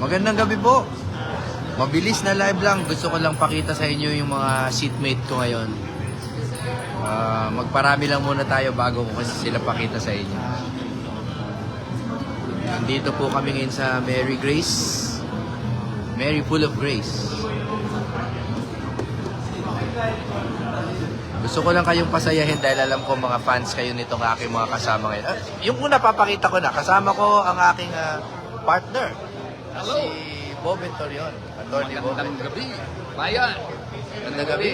Magandang gabi po. Mabilis na live lang. Gusto ko lang pakita sa inyo yung mga seatmate ko ngayon. Magparami lang muna tayo bago ko kasi sila pakita sa inyo. Nandito po kami ngayon sa Mary Grace. Mary full of grace. Gusto ko lang kayong pasayahin dahil alam ko mga fans kayo nitong aking mga kasama ngayon. Yung una papakita ko na, kasama ko ang aking partner. Hello. Si Bobet Torion. Attorney Bobet. Magandang gabi, bayan. Magandang gabi.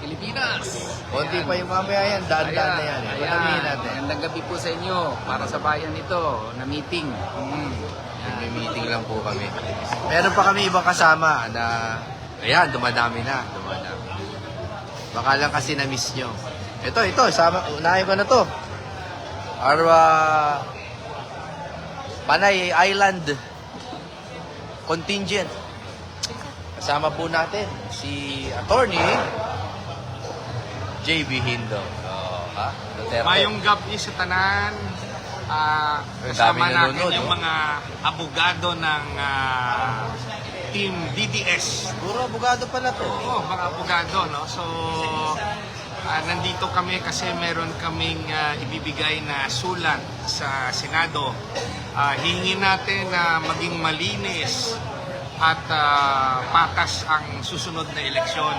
Pilipinas. Konti pa yung mamaya yan, daan-daan na yan. Patamihin natin. Magandang gabi po sa inyo para sa bayan ito na meeting. May meeting lang po kami. Meron pa kami ibang kasama na, ayan, dumadami na. Baka lang kasi na-miss nyo. Ito, unahin ko na to. Arwa Panay Island Contingent. Kasama po natin si Attorney JB Hindo. Duterte. Mayong gabi sa tanan. Ang Kasama daming natin nanonood, yung mga abogado ng Team DDS. Puro abogado pala to. Oo, mga abogado, no? So, nandito kami kasi meron kaming ibibigay na sulat sa Senado. Hingin natin na maging malinis at patas ang susunod na eleksyon.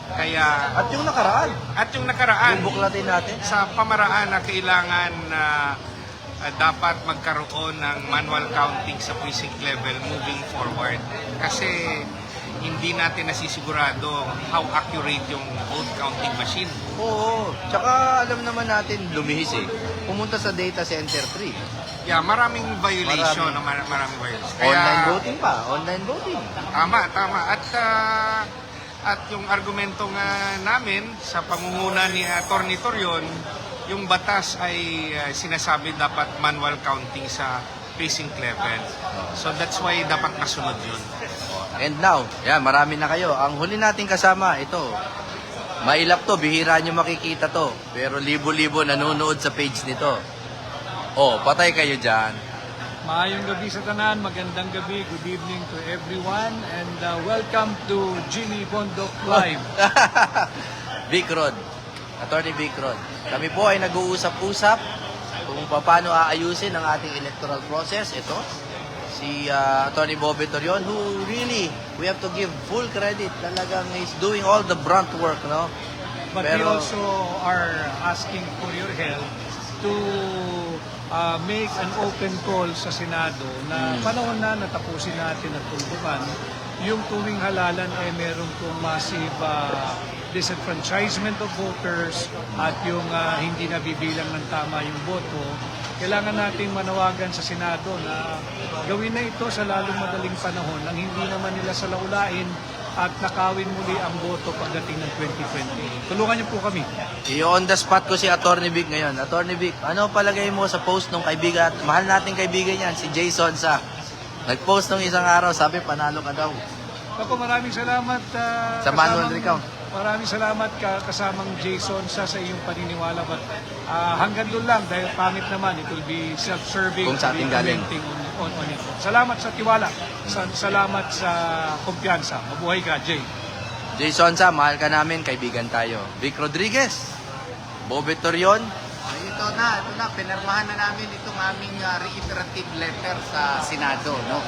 Kaya, At yung nakaraan, yung nakaraan, yung buklatin natin. sa pamaraan na kailangan dapat magkaroon ng manual counting sa precinct level moving forward. Kasi hindi natin nasisigurado how accurate yung vote counting machine. Oo. Tsaka alam naman natin, lumihis eh. Pumunta sa data center 3. Yeah, maraming violation. Maraming violation. Kaya, Online voting pa. Online voting. Tama. At yung argumento nga namin sa pangunguna ni Atty. Torion, yung batas ay sinasabi dapat manual counting sa precinct level. So that's why dapat masunod yun. And now, yan, marami na kayo. Ang huli nating kasama, ito. Mailap to, bihira nyo makikita to. Pero libo-libo nanonood sa page nito. Oh, patay kayo dyan. Maayong gabi sa tanan, magandang gabi, good evening to everyone, and welcome to Jimmy Bondok Live. Vic Rod. Attorney Vic Rod. Kami po ay nag-uusap-usap kung paano aayusin ang ating electoral process. Ito, si Attorney Bobet Torion, who really, we have to give full credit. Talagang is doing all the brunt work, no? But we also are asking for your help to make an open call sa Senado na panahon na natapusin natin at tuldukan yung tuwing halalan ay meron pong massive disenfranchisement of voters at yung hindi nabibilang ng tama yung boto. Kailangan nating manawagan sa Senado na gawin na ito sa lalong madaling panahon nang hindi naman nila salaulain at nakawin muli ang boto pagdating ng 2020. Tulungan niyo po kami. I-on the spot ko si Attorney Vic ngayon. Attorney Vic, ano palagay mo sa post ng kaibigan, mahal nating kaibigan yan, si Jason sa nag-post ng isang araw, sabi panalo ka daw. Ako, maraming salamat Sa manual recount. Maraming salamat kasamang Jason sa iyong paniniwala. But hanggang doon lang dahil pangit naman, it will be self-serving. Kung sa ating galing. On it. Salamat sa tiwala. Salamat sa kumpiyansa. Mabuhay ka, Jay. Jason sa, mahal ka namin, kaibigan tayo. Vic Rodriguez, Bobet Torion, Ito na, pinirmahan na namin itong aming reiterative letter sa Senado, no?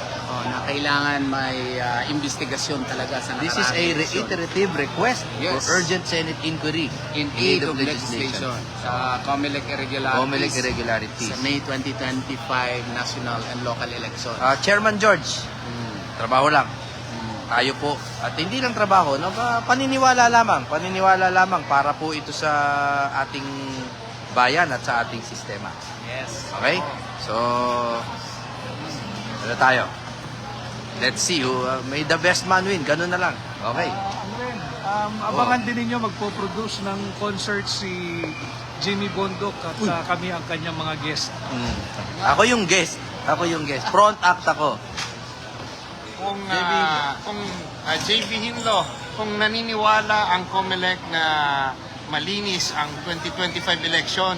Na kailangan may investigasyon talaga sa this is a reiterative request Yes. for urgent Senate inquiry in aid of legislation sa COMELEC irregularities, sa May 2025 national and local election. Chairman George, trabaho lang. Tayo po. At hindi lang trabaho, no? Paniniwala lamang para po ito sa ating bayan at sa ating sistema. Yes. Okay? So, ano tayo? Let's see who may the best man win. Ganun na lang. Okay. Abangan din ninyo magpo-produce ng concert si Jimmy Bondok at kami ang kanyang mga guest. Ako yung guest. Front act ako. Kung JB Hinlo, kung naniniwala ang COMELEC na malinis ang 2025 election,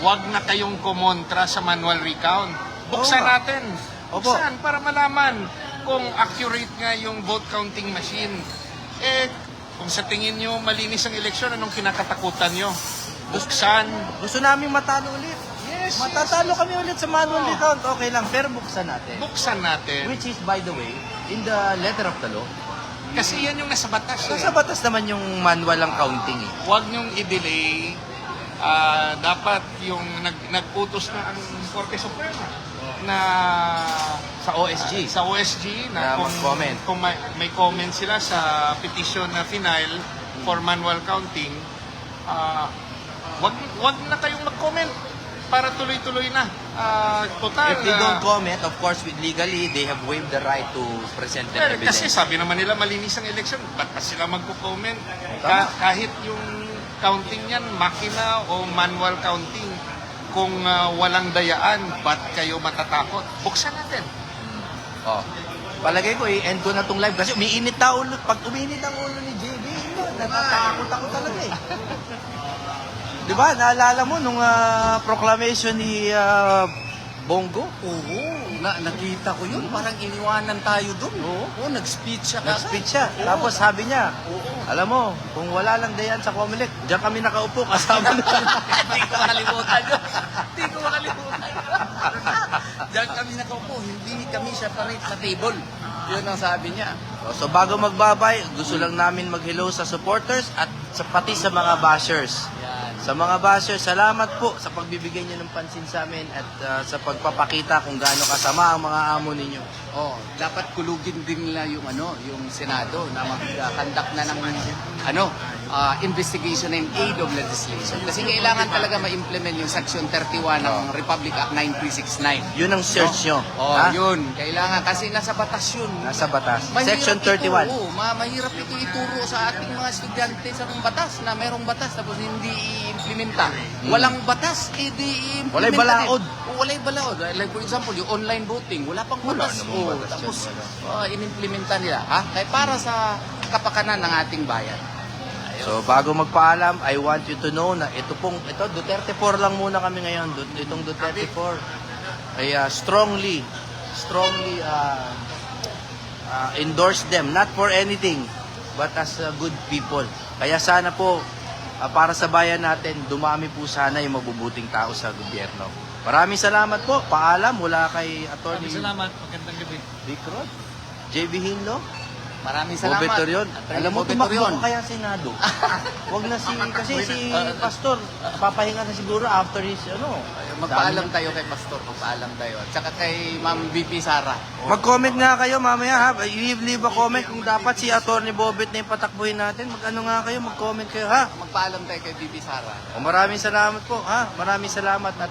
wag na kayong kumontra sa manual recount. buksan Oo nga. natin. Opo. Buksan para malaman kung accurate nga yung vote counting machine. Kung sa tingin nyo malinis ang eleksyon, anong kinakatakutan nyo? Buksan. Gusto namin matalo ulit. Yes, Matatalo kami ulit sa manual recount. Okay lang, pero buksan natin. Buksan natin. Which is, by the way, in the letter of the law, Kasi yan yung nasa batas. so, sa batas naman yung manual ang counting eh. Huwag nyong i-delay. Dapat yung nag-utos na ang Korte Suprema na Sa OSG. sa OSG Na na mag-comment. kung may comment sila sa petition na final for manual counting, wag na kayong mag-comment para tuloy-tuloy na. Total. If they don't comment, of course, legally, they have waived the right to present their Well, kasi evidence. sabi naman nila malinis ang election, ba't pa sila magko-comment? Tama. Kahit yung counting yan, makina o manual counting, kung walang dayaan, ba't kayo matatakot? Buksan natin. Oh. Palagay ko, i-end ko na tong live kasi umiinit na ulo. Pag umiinit ang ulo ni JB, natatakot ako talaga eh. Di ba? Naalala mo nung proclamation ni Bongo? Oo, nakita ko yun. Parang iniwanan tayo doon. Oo, nag-speech siya. Nag-speech siya. Tapos sabi niya, alam mo, kung wala lang dayan sa Comelec, diyan kami nakaupo kasama na. Hindi ko makalimutan yun. Hindi ko makalimutan yun. Diyan kami nakaupo, hindi kami separate sa table. Yun ang sabi niya. So bago magbabay, gusto lang namin mag-hello sa supporters at pati sa mga bashers. Yan. Sa mga bashers, salamat po sa pagbibigay niyo ng pansin sa amin at sa pagpapakita kung gaano kasama ang mga amo ninyo. Oh, dapat kulugin din nila yung yung Senado na mag-conduct na ng investigation and aid of legislation. Kasi kailangan talaga ma-implement yung Section 31 ng Republic Act 9369. Yun ang search nyo. Oh, ha? yun. Kailangan kasi nasa batas yun. Nasa batas. Mahirap Section 31. Ito, mahirap ito ituro sa ating mga estudyante sa batas na merong batas tapos hindi i-implementa. Walang batas, di i-implementa Walay balaod. din. Walay balaod. Like for example, yung online voting, wala pang batas. namang batas Tapos yun. inimplementa nila. Kaya para sa kapakanan ng ating bayan. So bago magpaalam, I want you to know na ito Duterte 4 lang muna kami ngayon. Itong Duterte 4 ay strongly endorse them, not for anything, but as good people. Kaya sana po, para sa bayan natin, dumami po sana yung mabubuting tao sa gobyerno. Maraming salamat po. Paalam mula kay Atty. Salamat. Magandang gabi. Vic Rod, JB Hinlo, Maraming salamat. Bobetorion. Attorney Alam mo, tumakbo Bobetorion. ko kaya Senado. Wag na kasi si Pastor, papahinga na siguro after his, Magpaalam tayo kay Pastor, magpaalam tayo. At saka kay Ma'am VP Sara. Mag-comment nga kayo mamaya ha. Leave a comment kung dapat si Atty. Bobet na yung patakbuhin natin. Mag-ano nga kayo, mag-comment kayo ha. Magpaalam tayo kay VP Sara. Maraming salamat po ha. Maraming salamat at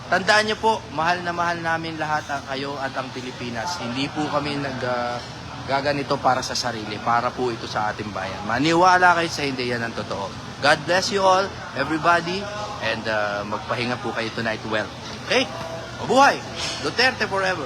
tandaan niyo po, mahal na mahal namin lahat kayo at ang Pilipinas. Hindi po kami gaganito para sa sarili, para po ito sa ating bayan. Maniwala kayo sa hindi, yan ang totoo. God bless you all, everybody, and magpahinga po kayo tonight well. Okay? Mabuhay! Duterte forever!